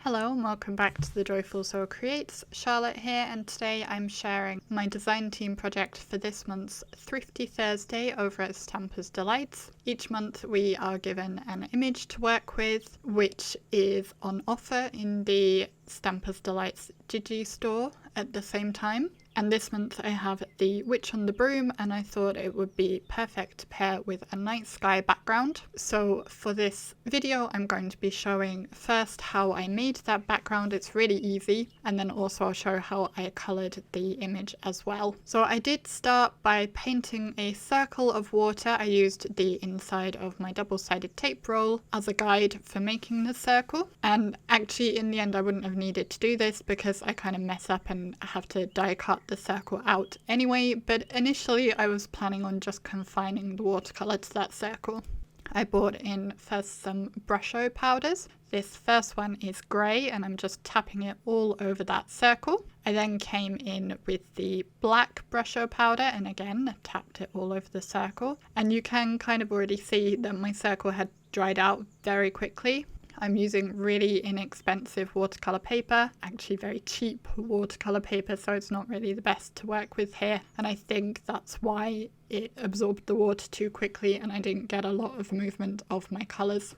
Hello and welcome back to the Joyful Soul Creates. Charlotte here, and today I'm sharing my design team project for this month's Thrifty Thursday over at Stampers Delights. Each month we are given an image to work with, which is on offer in the Stampers Delights Digi store at the same time. And this month I have the Witch on the Broom, and I thought it would be perfect to pair with a night sky background. So for this video I'm going to be showing first how I made that background. It's really easy, and then also I'll show how I coloured the image as well. So I did start by painting a circle of water. I used the inside of my double-sided tape roll as a guide for making the circle, and actually in the end I wouldn't have needed to do this because I kind of mess up and have to die cut the circle out anyway, but initially I was planning on just confining the watercolour to that circle. I bought in first some Brusho powders. This first one is grey and I'm just tapping it all over that circle. I then came in with the black Brusho powder and again tapped it all over the circle, and you can kind of already see that my circle had dried out very quickly. I'm using really inexpensive watercolour paper, actually very cheap watercolour paper, so it's not really the best to work with here, and I think that's why it absorbed the water too quickly and I didn't get a lot of movement of my colours.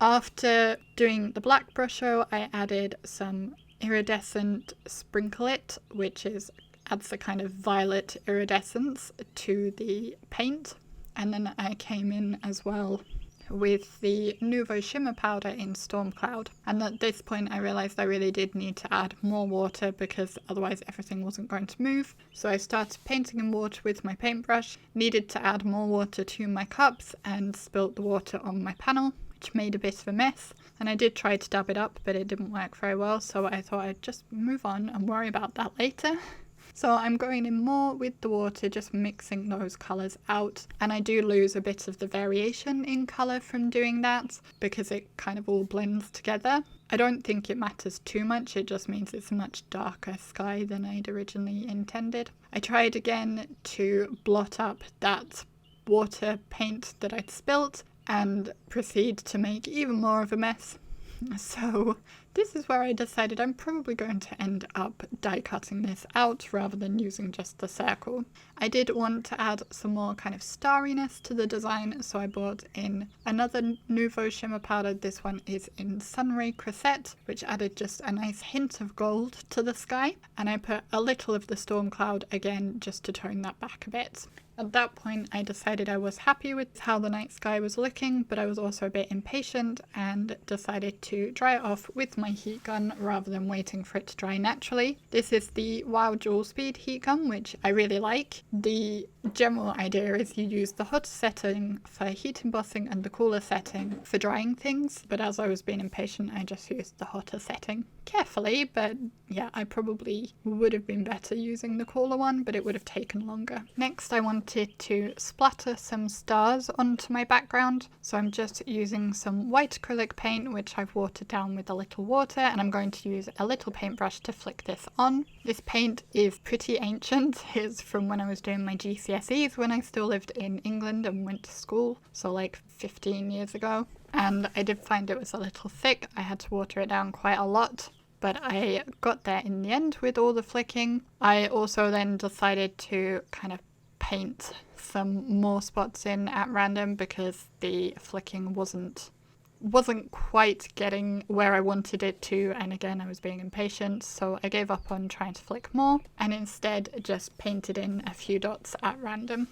After doing the black Brusho, I added some iridescent Sprinkle It, which adds a kind of violet iridescence to the paint, and then I came in as well with the Nuvo Shimmer powder in Storm Cloud, and at this point I realised I really did need to add more water because otherwise everything wasn't going to move. So I started painting in water with my paintbrush, needed to add more water to my cups and spilt the water on my panel, which made a bit of a mess, and I did try to dab it up but it didn't work very well, so I thought I'd just move on and worry about that later. So I'm going in more with the water, just mixing those colours out, and I do lose a bit of the variation in colour from doing that because it kind of all blends together. I don't think it matters too much, it just means it's a much darker sky than I'd originally intended. I tried again to blot up that water paint that I'd spilt and proceed to make even more of a mess. So this is where I decided I'm probably going to end up die cutting this out rather than using just the circle. I did want to add some more kind of starriness to the design, so I bought in another Nuvo shimmer powder. This one is in Sunray Crosette, which added just a nice hint of gold to the sky, and I put a little of the storm cloud again just to tone that back a bit. At that point I decided I was happy with how the night sky was looking, but I was also a bit impatient and decided to dry it off with my heat gun rather than waiting for it to dry naturally. This is the Wow Dual Speed heat gun, which I really like. The general idea is you use the hotter setting for heat embossing and the cooler setting for drying things, but as I was being impatient I just used the hotter setting. Carefully, but yeah, I probably would have been better using the cooler one, but it would have taken longer. Next I wanted to splatter some stars onto my background, so I'm just using some white acrylic paint which I've watered down with a little water, and I'm going to use a little paintbrush to flick this on. This paint is pretty ancient. It's from when I was doing my GCSEs when I still lived in England and went to school, so like 15 years ago, and I did find it was a little thick. I had to water it down quite a lot, but I got there in the end with all the flicking. I also then decided to kind of paint some more spots in at random because the flicking wasn't quite getting where I wanted it to, and again I was being impatient, so I gave up on trying to flick more and instead just painted in a few dots at random.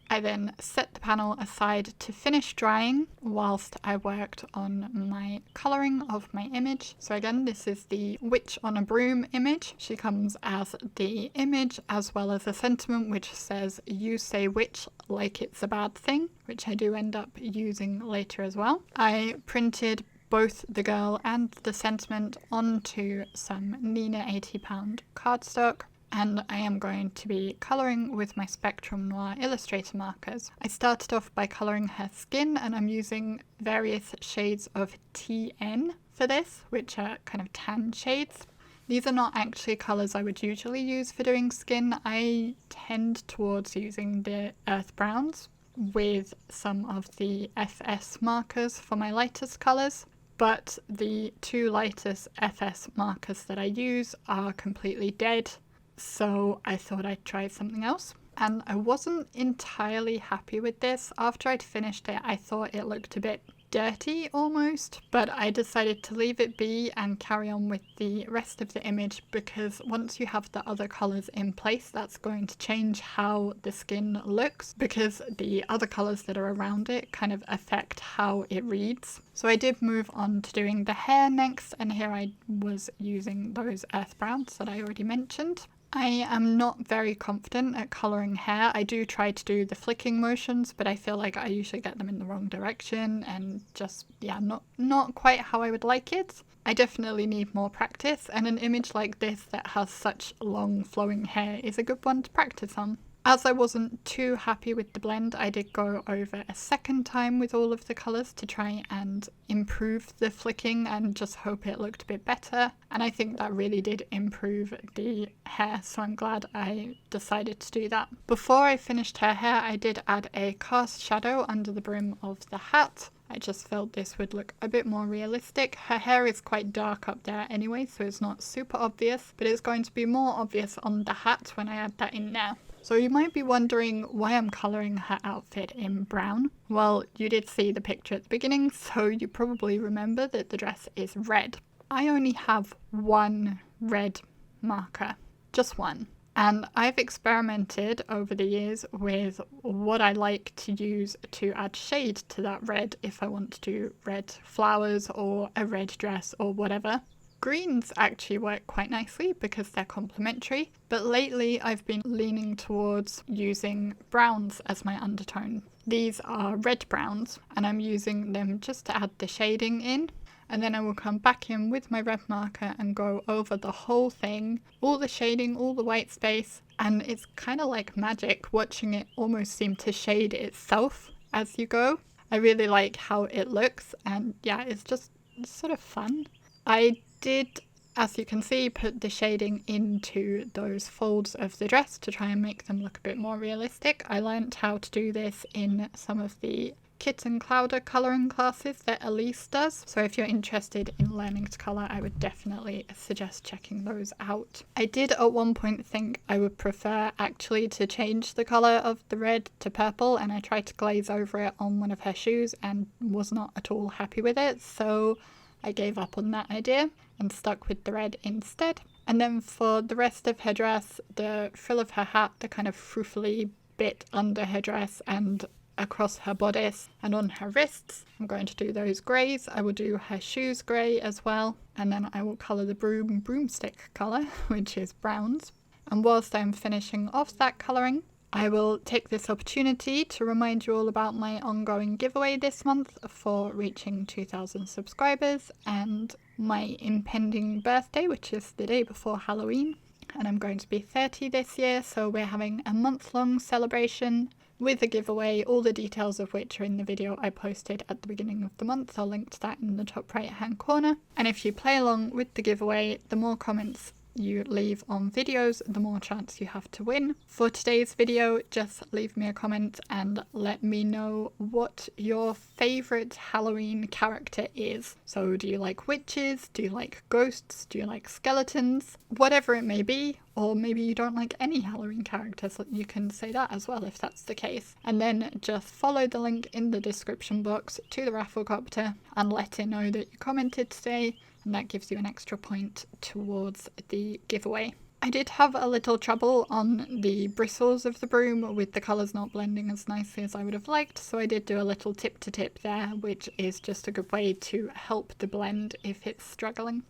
I then set the panel aside to finish drying whilst I worked on my colouring of my image. So again, this is the Witch on a Broom image. She comes as the image as well as a sentiment which says "You say witch like it's a bad thing," which I do end up using later as well. I printed both the girl and the sentiment onto some Neenah 80-pound cardstock, and I am going to be colouring with my Spectrum Noir Illustrator markers. I started off by colouring her skin, and I'm using various shades of TN for this, which are kind of tan shades. These are not actually colours I would usually use for doing skin. I tend towards using the earth browns with some of the FS markers for my lightest colours, but the two lightest FS markers that I use are completely dead, so I thought I'd try something else. And I wasn't entirely happy with this. After I'd finished it, I thought it looked a bit dirty almost, but I decided to leave it be and carry on with the rest of the image, because once you have the other colours in place, that's going to change how the skin looks, because the other colours that are around it kind of affect how it reads. So I did move on to doing the hair next, and here I was using those earth browns that I already mentioned. I am not very confident at colouring hair. I do try to do the flicking motions, but I feel like I usually get them in the wrong direction and just, yeah, not quite how I would like it. I definitely need more practice, and an image like this that has such long flowing hair is a good one to practice on. As I wasn't too happy with the blend, I did go over a second time with all of the colours to try and improve the flicking and just hope it looked a bit better. And I think that really did improve the hair, so I'm glad I decided to do that. Before I finished her hair, I did add a cast shadow under the brim of the hat. I just felt this would look a bit more realistic. Her hair is quite dark up there anyway, so it's not super obvious, but it's going to be more obvious on the hat when I add that in now. So you might be wondering why I'm colouring her outfit in brown. Well, you did see the picture at the beginning, so you probably remember that the dress is red. I only have one red marker, just one. And I've experimented over the years with what I like to use to add shade to that red if I want to do red flowers or a red dress or whatever. Greens actually work quite nicely because they're complementary, but lately I've been leaning towards using browns as my undertone. These are red browns, and I'm using them just to add the shading in, and then I will come back in with my red marker and go over the whole thing, all the shading, all the white space, and it's kind of like magic watching it almost seem to shade itself as you go. I really like how it looks, and yeah, it's sort of fun. I did, as you can see, put the shading into those folds of the dress to try and make them look a bit more realistic. I learnt how to do this in some of the Kit and Clowder colouring classes that Elise does, so if you're interested in learning to colour, I would definitely suggest checking those out. I did at one point think I would prefer actually to change the colour of the red to purple, and I tried to glaze over it on one of her shoes and was not at all happy with it, so I gave up on that idea and stuck with the red instead. And then for the rest of her dress, the frill of her hat, the kind of froufly bit under her dress and across her bodice and on her wrists, I'm going to do those greys. I will do her shoes grey as well, and then I will colour the broomstick colour, which is browns. And whilst I'm finishing off that colouring, I will take this opportunity to remind you all about my ongoing giveaway this month for reaching 2,000 subscribers and my impending birthday, which is the day before Halloween. And I'm going to be 30 this year, so we're having a month-long celebration with a giveaway, all the details of which are in the video I posted at the beginning of the month. I'll link to that in the top right hand corner. And if you play along with the giveaway, the more comments you leave on videos, the more chance you have to win. For today's video, just leave me a comment and let me know what your favourite Halloween character is. So do you like witches? Do you like ghosts? Do you like skeletons? Whatever it may be, or maybe you don't like any Halloween characters, you can say that as well if that's the case. And then just follow the link in the description box to the Rafflecopter and let it know that you commented today, and that gives you an extra point towards the giveaway. I did have a little trouble on the bristles of the broom with the colours not blending as nicely as I would have liked, so I did do a little tip to tip there, which is just a good way to help the blend if it's struggling.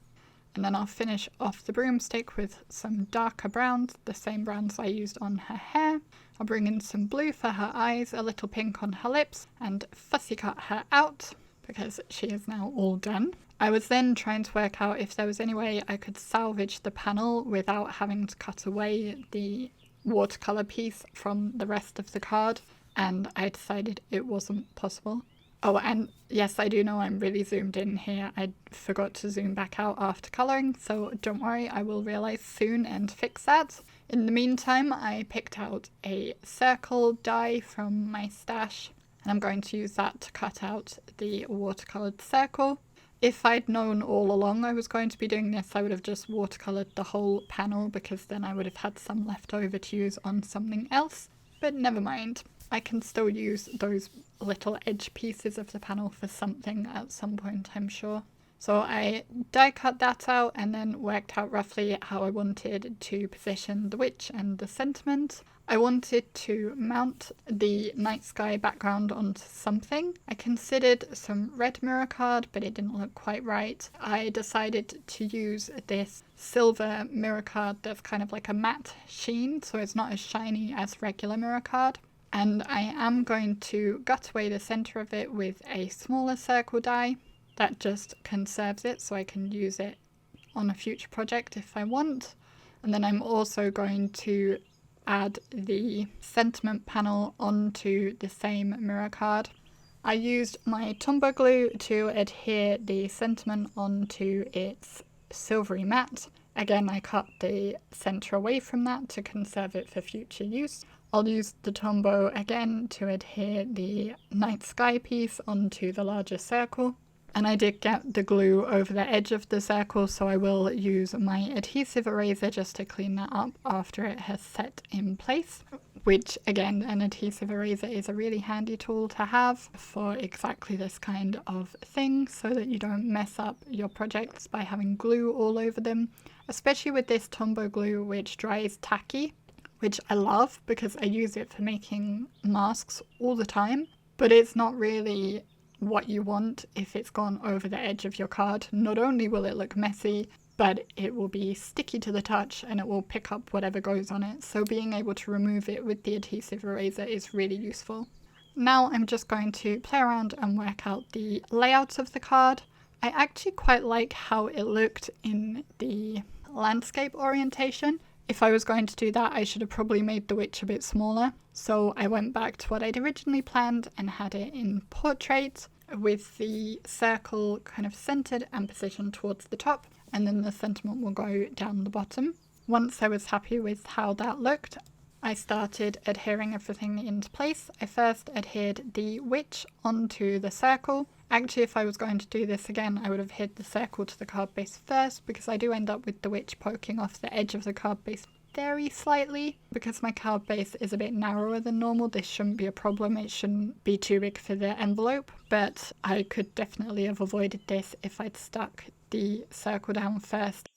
And then I'll finish off the broomstick with some darker browns, the same browns I used on her hair. I'll bring in some blue for her eyes, a little pink on her lips, and fussy cut her out because she is now all done. I was then trying to work out if there was any way I could salvage the panel without having to cut away the watercolour piece from the rest of the card, and I decided it wasn't possible. Oh, and yes, I do know I'm really zoomed in here. I forgot to zoom back out after colouring, so don't worry, I will realise soon and fix that. In the meantime, I picked out a circle die from my stash, and I'm going to use that to cut out the watercoloured circle. If I'd known all along I was going to be doing this, I would have just watercolored the whole panel, because then I would have had some left over to use on something else. But never mind, I can still use those little edge pieces of the panel for something at some point, I'm sure. So I die cut that out and then worked out roughly how I wanted to position the witch and the sentiment. I wanted to mount the night sky background onto something. I considered some red mirror card, but it didn't look quite right. I decided to use this silver mirror card that's kind of like a matte sheen, so it's not as shiny as regular mirror card. And I am going to gut away the center of it with a smaller circle die. That just conserves it so I can use it on a future project if I want. And then I'm also going to add the sentiment panel onto the same mirror card. I used my Tombow glue to adhere the sentiment onto its silvery matte. Again, I cut the center away from that to conserve it for future use. I'll use the Tombow again to adhere the night sky piece onto the larger circle. And I did get the glue over the edge of the circle, so I will use my adhesive eraser just to clean that up after it has set in place. Which, again, an adhesive eraser is a really handy tool to have for exactly this kind of thing, so that you don't mess up your projects by having glue all over them. Especially with this Tombow glue, which dries tacky, which I love because I use it for making masks all the time. But it's not really what you want if it's gone over the edge of your card. Not only will it look messy, but it will be sticky to the touch and it will pick up whatever goes on it. So being able to remove it with the adhesive eraser is really useful. Now I'm just going to play around and work out the layout of the card. I actually quite like how it looked in the landscape orientation. If I was going to do that, I should have probably made the witch a bit smaller. So I went back to what I'd originally planned and had it in portrait, with the circle kind of centered and positioned towards the top, and then the sentiment will go down the bottom. Once I was happy with how that looked, I started adhering everything into place. I first adhered the witch onto the circle. Actually, if I was going to do this again, I would have adhered the circle to the card base first, because I do end up with the witch poking off the edge of the card base very slightly. Because my card base is a bit narrower than normal, this shouldn't be a problem. It shouldn't be too big for the envelope, but I could definitely have avoided this if I'd stuck the circle down first.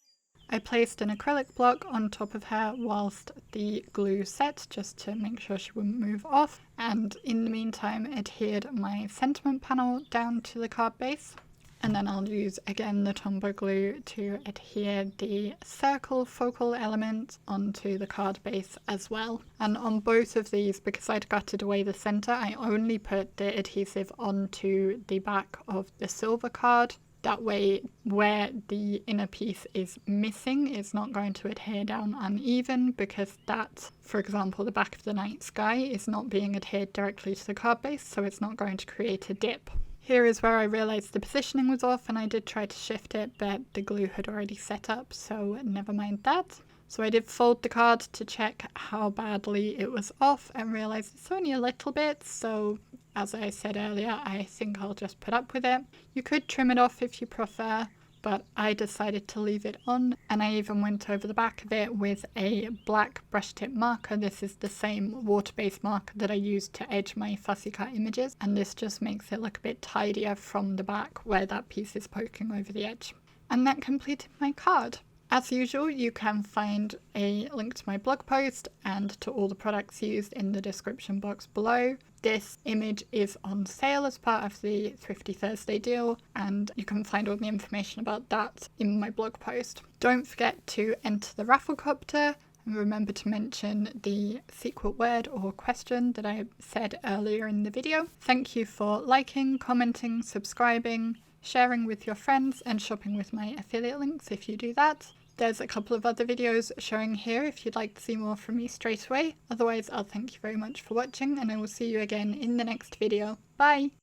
I placed an acrylic block on top of her whilst the glue set, just to make sure she wouldn't move off, and in the meantime adhered my sentiment panel down to the card base. And then I'll use again the Tombow glue to adhere the circle focal element onto the card base as well. And on both of these, because I'd gutted away the center, I only put the adhesive onto the back of the silver card. That way, where the inner piece is missing, it's not going to adhere down uneven, because that, for example, the back of the night sky is not being adhered directly to the card base, so it's not going to create a dip. Here is where I realised the positioning was off, and I did try to shift it, but the glue had already set up, so never mind that. So I did fold the card to check how badly it was off and realised it's only a little bit, so as I said earlier, I think I'll just put up with it. You could trim it off if you prefer, but I decided to leave it on, and I even went over the back of it with a black brush tip marker. This is the same water-based marker that I used to edge my fussy cut images, and this just makes it look a bit tidier from the back where that piece is poking over the edge. And that completed my card. As usual, you can find a link to my blog post and to all the products used in the description box below. This image is on sale as part of the Thrifty Thursday deal, and you can find all the information about that in my blog post. Don't forget to enter the Rafflecopter, and remember to mention the secret word or question that I said earlier in the video. Thank you for liking, commenting, subscribing, sharing with your friends, and shopping with my affiliate links if you do that. There's a couple of other videos showing here if you'd like to see more from me straight away. Otherwise, I'll thank you very much for watching, and I will see you again in the next video. Bye!